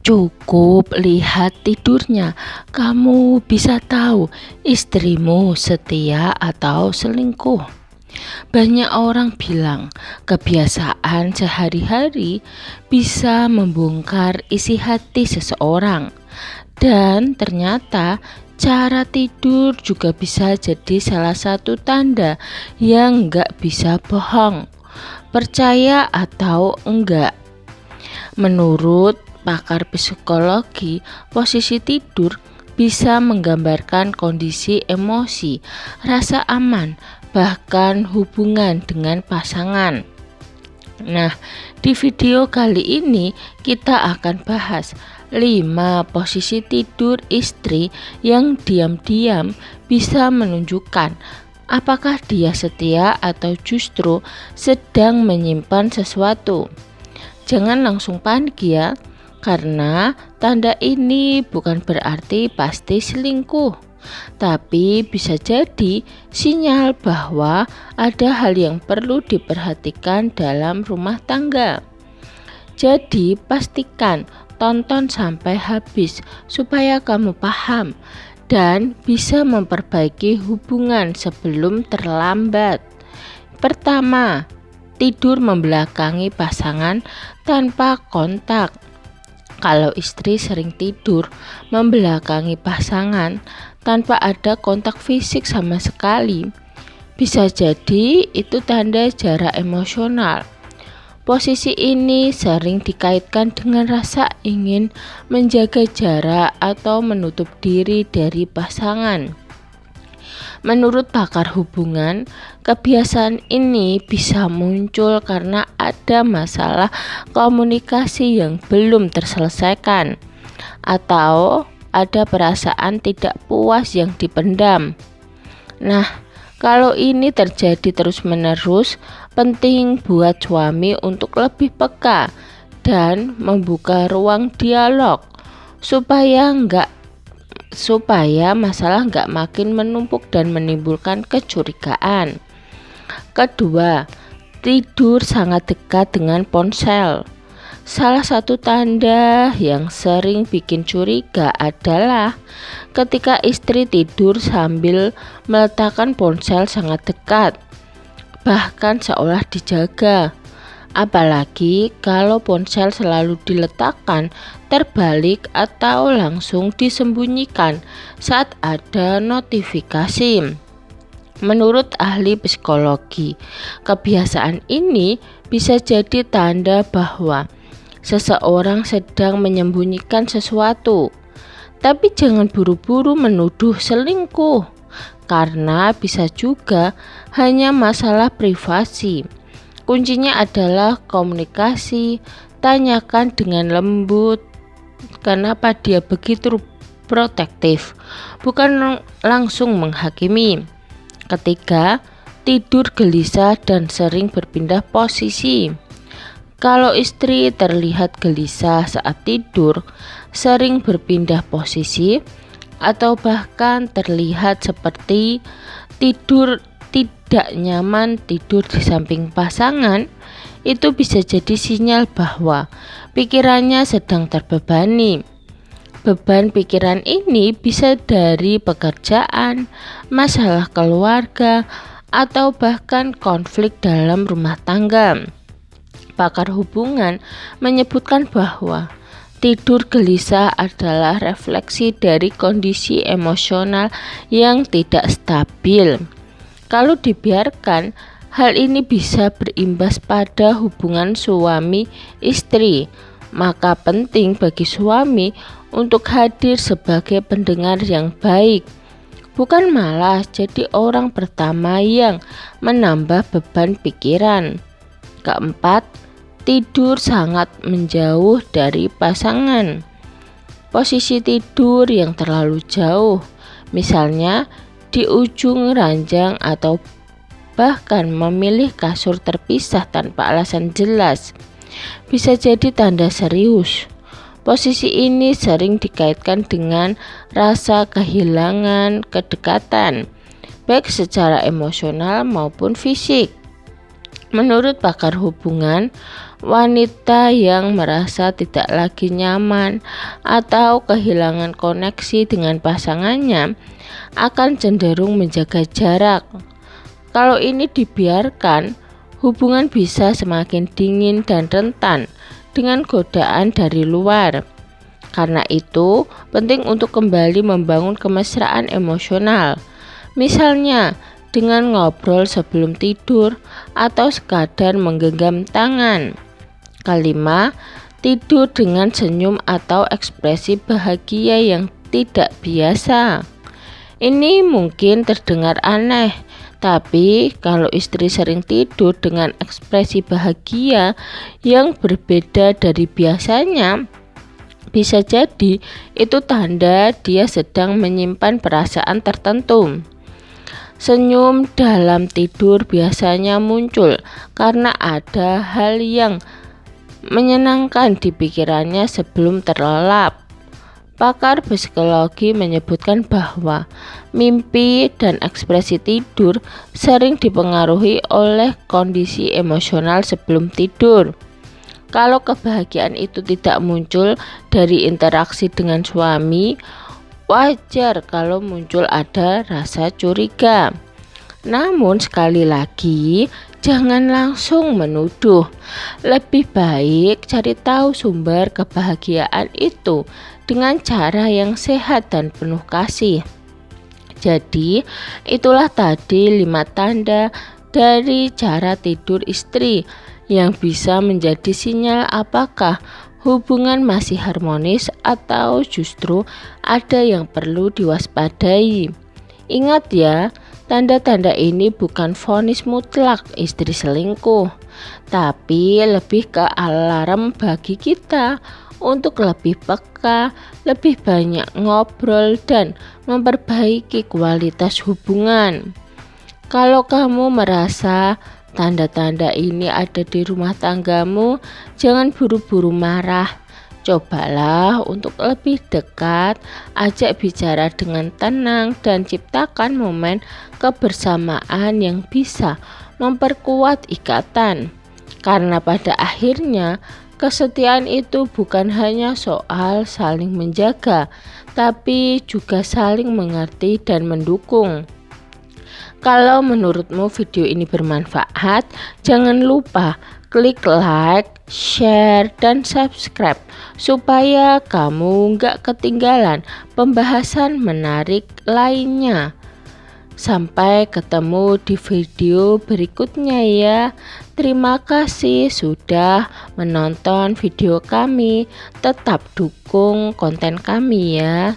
Cukup lihat tidurnya, kamu bisa tahu istrimu setia atau selingkuh. Banyak orang bilang kebiasaan sehari-hari bisa membongkar isi hati seseorang. Dan ternyata cara tidur juga bisa jadi salah satu tanda yang nggak bisa bohong. Percaya atau enggak? Menurut pakar psikologi, posisi tidur bisa menggambarkan kondisi emosi, rasa aman, bahkan hubungan dengan pasangan. Nah, di video kali ini kita akan bahas 5 posisi tidur istri yang diam-diam bisa menunjukkan apakah dia setia atau justru sedang menyimpan sesuatu. Jangan langsung panik ya, karena tanda ini bukan berarti pasti selingkuh, tapi bisa jadi sinyal bahwa ada hal yang perlu diperhatikan dalam rumah tangga. Jadi pastikan tonton sampai habis supaya kamu paham dan bisa memperbaiki hubungan sebelum terlambat. Pertama, tidur membelakangi pasangan tanpa kontak. Kalau istri sering tidur membelakangi pasangan tanpa ada kontak fisik sama sekali, bisa jadi itu tanda jarak emosional. Posisi ini sering dikaitkan dengan rasa ingin menjaga jarak atau menutup diri dari pasangan. Menurut pakar hubungan, kebiasaan ini bisa muncul karena ada masalah komunikasi yang belum terselesaikan, atau ada perasaan tidak puas yang dipendam. Nah, kalau ini terjadi terus-menerus, penting buat suami untuk lebih peka dan membuka ruang dialog supaya masalah nggak makin menumpuk dan menimbulkan kecurigaan. Kedua, tidur sangat dekat dengan ponsel. Salah satu tanda yang sering bikin curiga adalah ketika istri tidur sambil meletakkan ponsel sangat dekat, bahkan seolah dijaga. Apalagi kalau ponsel selalu diletakkan terbalik atau langsung disembunyikan saat ada notifikasi. Menurut ahli psikologi, kebiasaan ini bisa jadi tanda bahwa seseorang sedang menyembunyikan sesuatu. Tapi jangan buru-buru menuduh selingkuh, karena bisa juga hanya masalah privasi. Kuncinya adalah komunikasi. Tanyakan dengan lembut kenapa dia begitu protektif, bukan langsung menghakimi. Ketiga, tidur gelisah dan sering berpindah posisi. Kalau istri terlihat gelisah saat tidur, sering berpindah posisi, atau bahkan terlihat seperti tidak nyaman tidur di samping pasangan, itu bisa jadi sinyal bahwa pikirannya sedang terbebani. Beban pikiran ini bisa dari pekerjaan, masalah keluarga, atau bahkan konflik dalam rumah tangga. Pakar hubungan menyebutkan bahwa tidur gelisah adalah refleksi dari kondisi emosional yang tidak stabil. Kalau dibiarkan, hal ini bisa berimbas pada hubungan suami istri. Maka penting bagi suami untuk hadir sebagai pendengar yang baik, bukan malah jadi orang pertama yang menambah beban pikiran. Keempat, tidur sangat menjauh dari pasangan. Posisi tidur yang terlalu jauh, misalnya di ujung ranjang atau bahkan memilih kasur terpisah tanpa alasan jelas, bisa jadi tanda serius. Posisi ini sering dikaitkan dengan rasa kehilangan kedekatan, baik secara emosional maupun fisik. Menurut pakar hubungan, Wanita yang merasa tidak lagi nyaman atau kehilangan koneksi dengan pasangannya akan cenderung menjaga jarak. Kalau ini dibiarkan, hubungan bisa semakin dingin dan rentan dengan godaan dari luar. Karena itu, penting untuk kembali membangun kemesraan emosional. Misalnya, dengan ngobrol sebelum tidur atau sekadar menggenggam tangan. Kelima, tidur dengan senyum atau ekspresi bahagia yang tidak biasa. Ini mungkin terdengar aneh, tapi kalau istri sering tidur dengan ekspresi bahagia yang berbeda dari biasanya, bisa jadi itu tanda dia sedang menyimpan perasaan tertentu. Senyum dalam tidur biasanya muncul karena ada hal yang menyenangkan di pikirannya sebelum terlelap. Pakar psikologi menyebutkan bahwa mimpi dan ekspresi tidur sering dipengaruhi oleh kondisi emosional sebelum tidur. Kalau kebahagiaan itu tidak muncul dari interaksi dengan suami, wajar kalau muncul ada rasa curiga. Namun sekali lagi, jangan langsung menuduh. Lebih baik cari tahu sumber kebahagiaan itu dengan cara yang sehat dan penuh kasih. Jadi, itulah tadi 5 tanda dari cara tidur istri yang bisa menjadi sinyal apakah hubungan masih harmonis atau justru ada yang perlu diwaspadai. Ingat ya, tanda-tanda ini bukan vonis mutlak istri selingkuh, tapi lebih ke alarm bagi kita untuk lebih peka, lebih banyak ngobrol dan memperbaiki kualitas hubungan. Kalau kamu merasa tanda-tanda ini ada di rumah tanggamu, jangan buru-buru marah. Cobalah untuk lebih dekat, ajak bicara dengan tenang dan ciptakan momen kebersamaan yang bisa memperkuat ikatan. Karena pada akhirnya kesetiaan itu bukan hanya soal saling menjaga, tapi juga saling mengerti dan mendukung. Kalau menurutmu video ini bermanfaat, jangan lupa klik like, share, dan subscribe supaya kamu nggak ketinggalan pembahasan menarik lainnya. Sampai ketemu di video berikutnya ya. Terima kasih sudah menonton video kami. Tetap dukung konten kami ya.